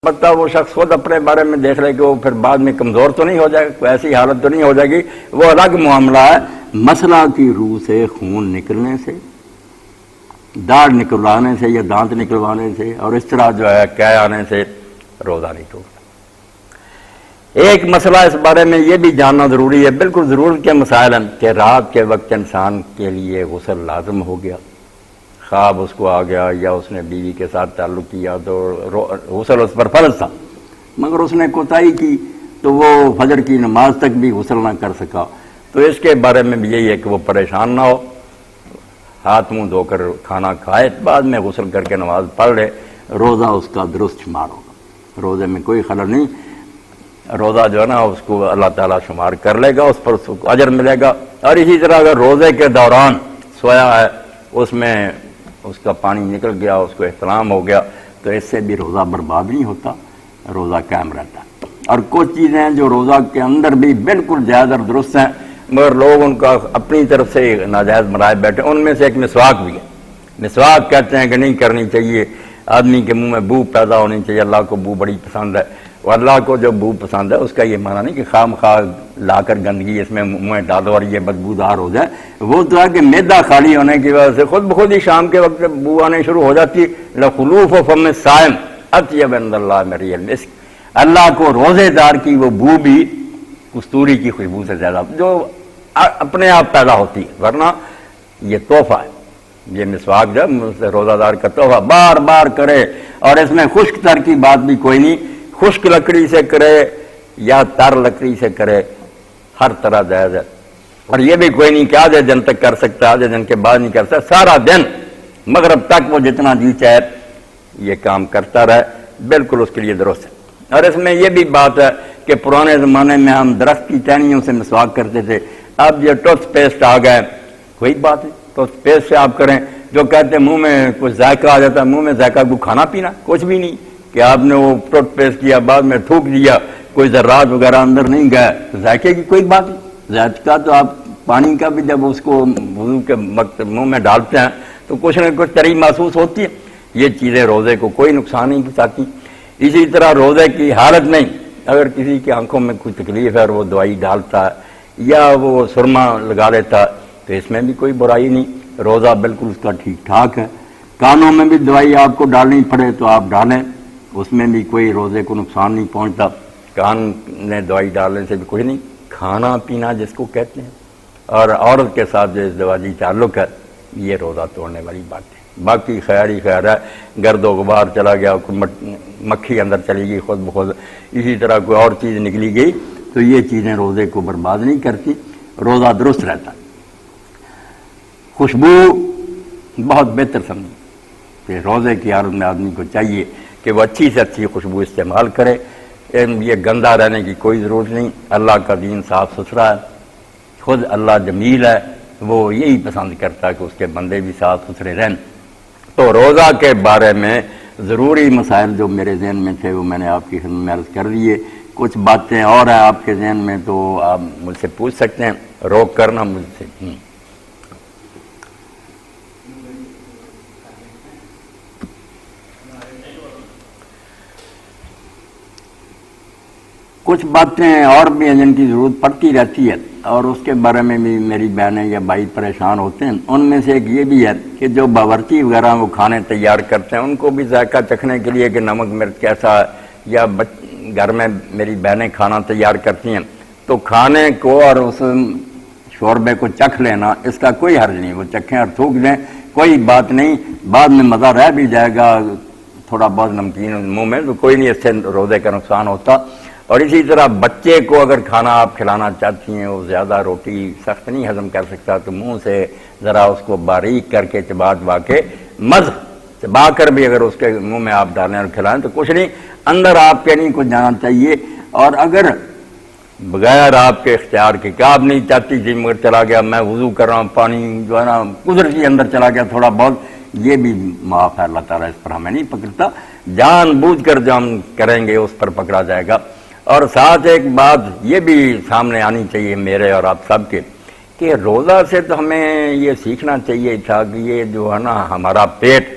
پتہ وہ شخص خود اپنے بارے میں دیکھ لے کہ وہ پھر بعد میں کمزور تو نہیں ہو جائے گا، کوئی ایسی حالت تو نہیں ہو جائے گی، وہ الگ معاملہ ہے۔ مسئلہ کی روح سے خون نکلنے سے، داڑھ نکلوانے سے یا دانت نکلوانے سے اور اس طرح جو ہے قے آنے سے روزہ نہیں ٹوٹتا۔ ایک مسئلہ اس بارے میں یہ بھی جاننا ضروری ہے، بالکل ضرورت کے مسائل ہیں کہ رات کے وقت انسان کے لیے غسل لازم ہو گیا، خواب اس کو آ گیا یا اس نے بیوی کے ساتھ تعلق کیا تو غسل اس پر فرض تھا، مگر اس نے کوتاہی کی تو وہ فجر کی نماز تک بھی غسل نہ کر سکا، تو اس کے بارے میں بھی یہی ہے کہ وہ پریشان نہ ہو، ہاتھ منہ دھو کر کھانا کھائے، بعد میں غسل کر کے نماز پڑھ لے، روزہ اس کا درست شمار ہوگا، روزے میں کوئی خلل نہیں، روزہ جو ہے نا اس کو اللہ تعالیٰ شمار کر لے گا، اس پر اس کو اجر ملے گا۔ اور اسی طرح اگر روزے کے دوران سویا ہے، اس میں اس کا پانی نکل گیا، اس کو احتلام ہو گیا، تو اس سے بھی روزہ برباد نہیں ہوتا، روزہ قائم رہتا ہے۔ اور کچھ چیزیں ہیں جو روزہ کے اندر بھی بالکل جائز اور درست ہیں، مگر لوگ ان کا اپنی طرف سے ناجائز بنائے بیٹھے، ان میں سے ایک مسواک بھی ہے۔ مسواک کہتے ہیں کہ نہیں کرنی چاہیے، آدمی کے منہ میں بو پیدا ہونی چاہیے، اللہ کو بو بڑی پسند ہے، اور اللہ کو جو بو پسند ہے اس کا یہ معنی نہیں کہ خام خواہ لا کر گندگی اس میں منہ ڈالو اور یہ بدبودار ہو جائے، وہ تو ہے کہ معدہ خالی ہونے کی وجہ سے خود بخود ہی شام کے وقت بو آنے شروع ہو جاتی۔ لخلوف فم الصائم اطیب عند اللہ من ریح المسک، اللہ کو روزے دار کی وہ بو بھی کستوری کی خوشبو سے زیادہ جو اپنے آپ پیدا ہوتی ہے، ورنہ یہ تحفہ ہے، یہ مسواک جب روزہ دار کا تحفہ بار بار کرے، اور اس میں خشک تر کی بات بھی کوئی نہیں، خشک لکڑی سے کرے یا تر لکڑی سے کرے، ہر طرح جائز ہے۔ اور یہ بھی کوئی نہیں کہ آدھے دن تک کر سکتا، آدھے دن کے بعد نہیں کر سکتا، سارا دن مغرب تک وہ جتنا جی چاہے یہ کام کرتا رہے، بالکل اس کے لیے درست ہے۔ اور اس میں یہ بھی بات ہے کہ پرانے زمانے میں ہم درخت کی ٹہنیوں سے مسواک کرتے تھے، اب یہ ٹوتھ پیسٹ آ گئے، کوئی بات نہیں، ٹوتھ پیسٹ سے آپ کریں۔ جو کہتے ہیں منہ میں کچھ ذائقہ آ جاتا ہے، منہ میں ذائقہ کو کھانا پینا کچھ بھی نہیں کہ آپ نے وہ ٹوتھ پیسٹ کیا بعد میں تھوک دیا، کوئی ذرات وغیرہ اندر نہیں گئے، تو ذائقے کی کوئی بات نہیں۔ ذائقہ تو آپ پانی کا بھی جب اس کو وضو کے وقت منہ میں ڈالتے ہیں تو کچھ نہ کچھ تری محسوس ہوتی ہے، یہ چیزیں روزے کو کوئی نقصان نہیں پہنچاتی۔ اسی طرح روزے کی حالت نہیں، اگر کسی کی آنکھوں میں کوئی تکلیف ہے اور وہ دوائی ڈالتا ہے یا وہ سرما لگا لیتا ہے تو اس میں بھی کوئی برائی نہیں، روزہ بالکل اس کا ٹھیک ٹھاک ہے۔ کانوں میں بھی دوائی آپ کو ڈالنی پڑے تو آپ ڈالیں، اس میں بھی کوئی روزے کو نقصان نہیں پہنچتا، کان میں دوائی ڈالنے سے بھی کچھ نہیں۔ کھانا پینا جس کو کہتے ہیں اور عورت کے ساتھ جو ازدواجی تعلق ہے یہ روزہ توڑنے والی بات ہے، باقی خیر ہی خیر ہے، گرد و غبار چلا گیا، مکھی اندر چلی گئی خود بخود، اسی طرح کوئی اور چیز نکلی گئی تو یہ چیزیں روزے کو برباد نہیں کرتی، روزہ درست رہتا ہے۔ خوشبو بہت بہتر سمجھی کہ روزے کی حالت میں آدمی کو چاہیے کہ وہ اچھی سے اچھی خوشبو استعمال کرے، یہ گندا رہنے کی کوئی ضرورت نہیں، اللہ کا دین صاف ستھرا ہے، خود اللہ جمیل ہے، وہ یہی پسند کرتا ہے کہ اس کے بندے بھی صاف ستھرے رہیں۔ تو روزہ کے بارے میں ضروری مسائل جو میرے ذہن میں تھے وہ میں نے آپ کی خدمت میں عرض کر دیے، کچھ باتیں اور ہیں آپ کے ذہن میں تو آپ مجھ سے پوچھ سکتے ہیں، روک کرنا مجھ سے۔ کچھ باتیں اور بھی ہیں جن کی ضرورت پڑتی رہتی ہے اور اس کے بارے میں بھی میری بہنیں یا بھائی پریشان ہوتے ہیں، ان میں سے ایک یہ بھی ہے کہ جو باورچی وغیرہ وہ کھانے تیار کرتے ہیں ان کو بھی ذائقہ چکھنے کے لیے کہ نمک مرچ کیسا ہے، یا گھر میں میری بہنیں کھانا تیار کرتی ہیں تو کھانے کو اور اس شوربے کو چکھ لینا اس کا کوئی حرج نہیں، وہ چکھیں اور تھوک دیں، کوئی بات نہیں، بعد میں مزہ رہ بھی جائے گا، تھوڑا بہت نمکین منہ میں تو کوئی نہیں، اس سے روزے کا نقصان ہوتا۔ اور اسی طرح بچے کو اگر کھانا آپ کھلانا چاہتی ہیں، وہ زیادہ روٹی سخت نہیں ہضم کر سکتا تو منہ سے ذرا اس کو باریک کر کے چبا کے مزہ چبا کر بھی اگر اس کے منہ میں آپ ڈالیں اور کھلائیں تو کچھ نہیں، اندر آپ کے نہیں کچھ جانا چاہیے۔ اور اگر بغیر آپ کے اختیار کے کہ آپ نہیں چاہتی جی مگر چلا گیا، میں وضو کر رہا ہوں، پانی جو ہے نا قدرتی اندر چلا گیا تھوڑا بہت، یہ بھی معاف ہے، اللہ تعالیٰ اس پر ہمیں نہیں پکڑتا، جان بوجھ کر جو ہم کریں گے اس پر پکڑا جائے گا۔ اور ساتھ ایک بات یہ بھی سامنے آنی چاہیے میرے اور آپ سب کے کہ روزہ سے تو ہمیں یہ سیکھنا چاہیے تھا کہ یہ جو ہے نا ہمارا پیٹ،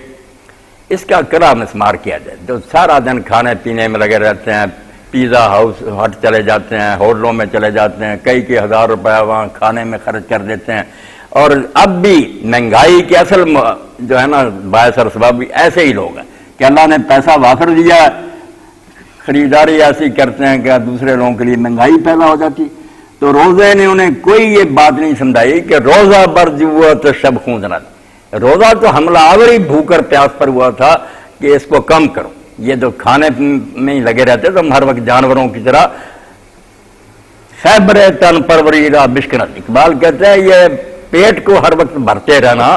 اس کا کلا مسمار کیا جائے. جو سارا دن کھانے پینے میں لگے رہتے ہیں، پیزا ہاؤس ہٹ چلے جاتے ہیں، ہوٹلوں میں چلے جاتے ہیں، کئی ہزار روپے وہاں کھانے میں خرچ کر دیتے ہیں. اور اب بھی مہنگائی کے اصل جو ہے نا باعث اور سبب بھی ایسے ہی لوگ ہیں کہ اللہ نے پیسہ وافر دیا، خریداری ایسی کرتے ہیں کہ دوسرے لوگوں کے لیے مہنگائی پیدا ہو جاتی. تو روزے نے انہیں کوئی یہ بات نہیں سمجھائی کہ روزہ بر جو تو شب خوندنا. روزہ تو حملہ آوری بھوک اور پیاس پر ہوا تھا کہ اس کو کم کرو. یہ جو کھانے میں ہی لگے رہتے تو ہم ہر وقت جانوروں کی طرح خیبر تن پروری را بشکنت. اقبال کہتے ہیں یہ پیٹ کو ہر وقت بھرتے رہنا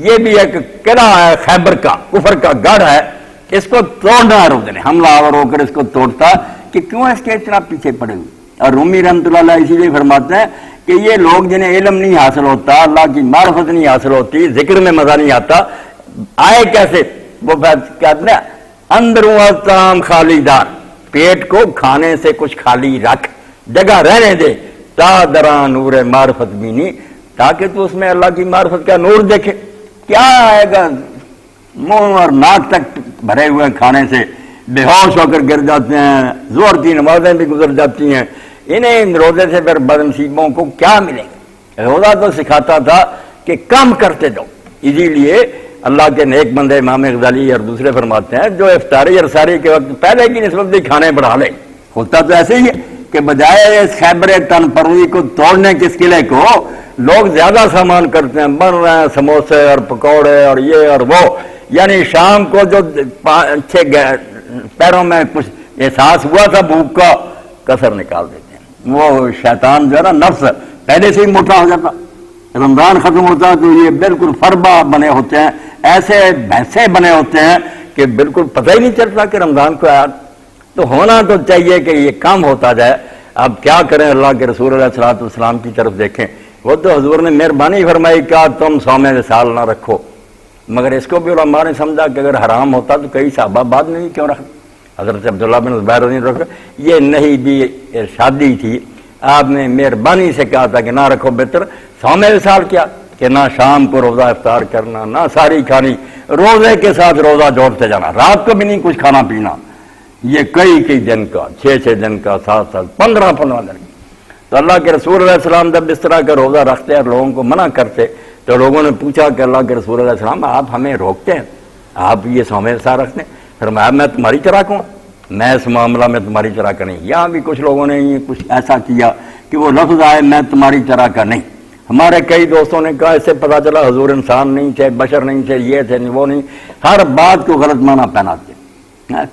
یہ بھی ایک قلعہ ہے خیبر کا، کفر کا گڑھ ہے. اس کو توڑنا ہے روزے نے. حملہ آور ہو کر اس کو توڑتا کہ کیوں اس کے اتنا پیچھے پڑے ہوئے. اور رومی رحمۃ اللہ علیہ اسی لیے فرماتے ہیں کہ یہ لوگ جنہیں علم نہیں حاصل ہوتا، اللہ کی معرفت نہیں حاصل ہوتی، ذکر میں مزہ نہیں آتا، آئے کیسے؟ وہ کہتے ہیں اندروں تام خالی دار، پیٹ کو کھانے سے کچھ خالی رکھ، جگہ رہنے دے. تا دران نور معرفت بھی نہیں، تاکہ تو اس میں اللہ کی معرفت کا نور دیکھے. کیا آئے گا؟ منہ اور ناک تک بھرے ہوئے کھانے سے بے ہوش ہو کر گر جاتے ہیں، زور کی نمازیں بھی گزر جاتی ہیں. انہیں روزے سے پھر بدنصیبوں کو کیا ملے گا؟ روزہ تو سکھاتا تھا کہ کم کرتے جاؤ. اسی لیے اللہ کے نیک بندے امام غزالی اور دوسرے فرماتے ہیں جو افطاری اور ساری کے وقت پہلے کی نسبت بھی کھانے بڑھا لے. ہوتا تو ایسے ہی ہے کہ بجائے اس خیبر تن پروری کو توڑنے کے اس قلعے کو لوگ زیادہ سامان کرتے ہیں، بن رہے ہیں سموسے اور پکوڑے اور یہ اور وہ. یعنی شام کو جو 5-6 پیروں میں کچھ احساس ہوا تھا بھوک کا، کسر نکال دیتے ہیں. وہ شیطان جو ہے نا نفس پہلے سے ہی موٹا ہو جاتا. رمضان ختم ہوتا تو یہ بالکل فربا بنے ہوتے ہیں، ایسے بھینسے بنے ہوتے ہیں کہ بالکل پتہ ہی نہیں چلتا کہ رمضان کو آیا. تو ہونا تو چاہیے کہ یہ کم ہوتا جائے. اب کیا کریں؟ اللہ کے رسول علیہ الصلوۃ والسلام کی طرف دیکھیں. وہ تو حضور نے مہربانی فرمائی کہ تم صوم وصال نہ رکھو، مگر اس کو بھی علماء نے سمجھا کہ اگر حرام ہوتا تو کئی صحابہ بعد میں بھی کیوں رکھ. حضرت عبداللہ بن زبیر رضی اللہ عنہ رکھ. یہ نہیں بھی ارشادی تھی، آپ نے مہربانی سے کہا تھا کہ نہ رکھو. بہتر صوم وصال کیا کہ نہ شام کو روزہ افطار کرنا، نہ ساری کھانی، روزے کے ساتھ روزہ جوڑتے جانا، رات کو بھی نہیں کچھ کھانا پینا. یہ کئی دن کا، 6 دن کا، 7 15 دن کا. تو اللہ کے رسول علیہ السلام جب اس طرح کا روزہ رکھتے اور لوگوں کو منع کرتے تو لوگوں نے پوچھا کہ اللہ کے رسول علیہ السلام آپ ہمیں روکتے ہیں، آپ یہ صوم وصال رکھتے ہیں؟ فرمایا میں تمہاری طرح کون، میں اس معاملہ میں تمہاری طرح کا نہیں. یہاں بھی کچھ لوگوں نے یہ کچھ ایسا کیا کہ وہ لفظ آئے میں تمہاری طرح کا نہیں. ہمارے کئی دوستوں نے کہا اس سے پتہ چلا حضور انسان نہیں تھے، بشر نہیں تھے، یہ تھے وہ نہیں. ہر بات کو غلط معنی پہناتے.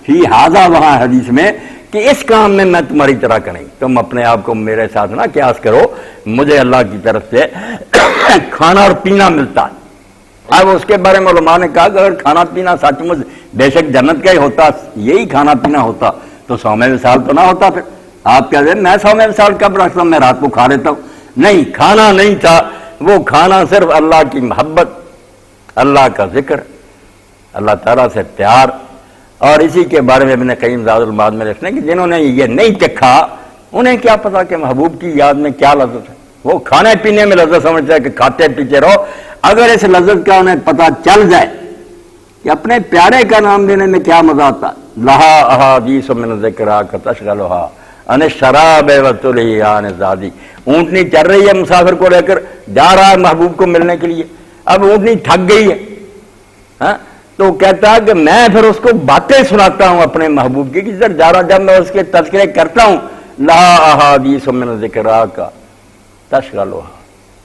فی ہذا وہاں حدیث میں کہ اس کام میں تمہاری طرح کا نہیں. تم اپنے آپ کو میرے ساتھ نہ قیاس کرو، مجھے اللہ کی طرف سے کھانا اور پینا ملتا ہے. اب اس کے بارے میں علماء نے کہا کہ اگر کھانا پینا سچ مچ بے شک جنت کا ہی ہوتا، یہی کھانا پینا ہوتا تو صوم وصال تو نہ ہوتا. پھر آپ کہتے ہیں میں صوم وصال کب رکھتا ہوں، میں رات کو کھا لیتا ہوں. نہیں، کھانا نہیں تھا. وہ کھانا صرف اللہ کی محبت، اللہ کا ذکر، اللہ تعالیٰ سے پیار. اور اسی کے بارے میں ابن قیم زاد المعاد میں لکھتے ہیں کہ جنہوں نے یہ نہیں چکھا انہیں کیا پتا کہ محبوب کی یاد میں کیا لذت ہے. وہ کھانے پینے میں لذت سمجھتا ہے کہ کھاتے پیتے رہو. اگر اس لذت کا انہیں پتا چل جائے کہ اپنے پیارے کا نام لینے میں کیا مزہ آتا. لہا احادیث من ذکرا کا تشغلھا ان الشراب وتلہیان زادی. اونٹنی چل رہی ہے مسافر کو لے کر، جا رہا ہے محبوب کو ملنے کے لیے. اب اونٹنی تھک گئی ہے تو کہتا ہے کہ میں پھر اس کو باتیں سناتا ہوں اپنے محبوب کی. جب میں اس کے تذکرے کرتا ہوں لہا احادیث من ذکرا کا تشغلھا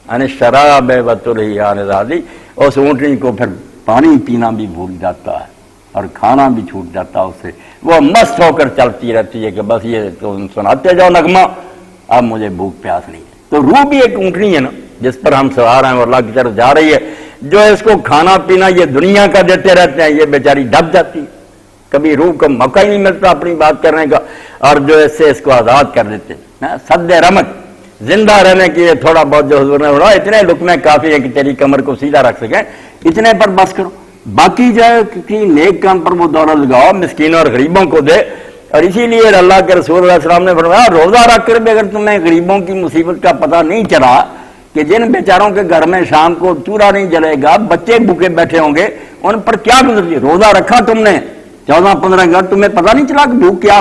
ان الشراب وتلہیان زادی. اس اونٹنی کو پھر پانی پینا بھی بھول جاتا ہے اور کھانا بھی چھوٹ جاتا ہے اس سے. وہ مست ہو کر چلتی رہتی ہے کہ بس یہ تو سناتے جاؤ نغمہ، اب مجھے بھوک پیاس نہیں ہے. تو روح بھی ایک اونٹنی ہے نا جس پر ہم سوار ہیں اور اللہ کی طرف جا رہی ہے. جو اس کو کھانا پینا یہ دنیا کا دیتے رہتے ہیں یہ بیچاری ڈب جاتی ہے. کبھی روح کو موقع ہی نہیں ملتا اپنی بات کرنے کا، اور جو اس سے اس کو آزاد کر دیتے ہیں. سد رمق زندہ رہنے کے لیے تھوڑا بہت جو حضور نے بولا اتنے لقمے کافی ہے کہ تیری کمر کو سیدھا رکھ سکیں، اتنے پر بس کرو. باقی جو ہے کسی نیک کام پر وہ دولت لگاؤ، مسکینوں اور غریبوں کو دے. اور اسی لیے اللہ کے رسول علیہ السلام نے فرمایا روزہ رکھ کر بھی اگر تمہیں غریبوں کی مصیبت کا پتہ نہیں چلا کہ جن بیچاروں کے گھر میں شام کو چورا نہیں جلے گا، بچے بھوکے بیٹھے ہوں گے، ان پر کیا گزرتی؟ روزہ رکھا تم نے 14-15 گھنٹے، تمہیں پتہ نہیں چلا کہ بھوک کیا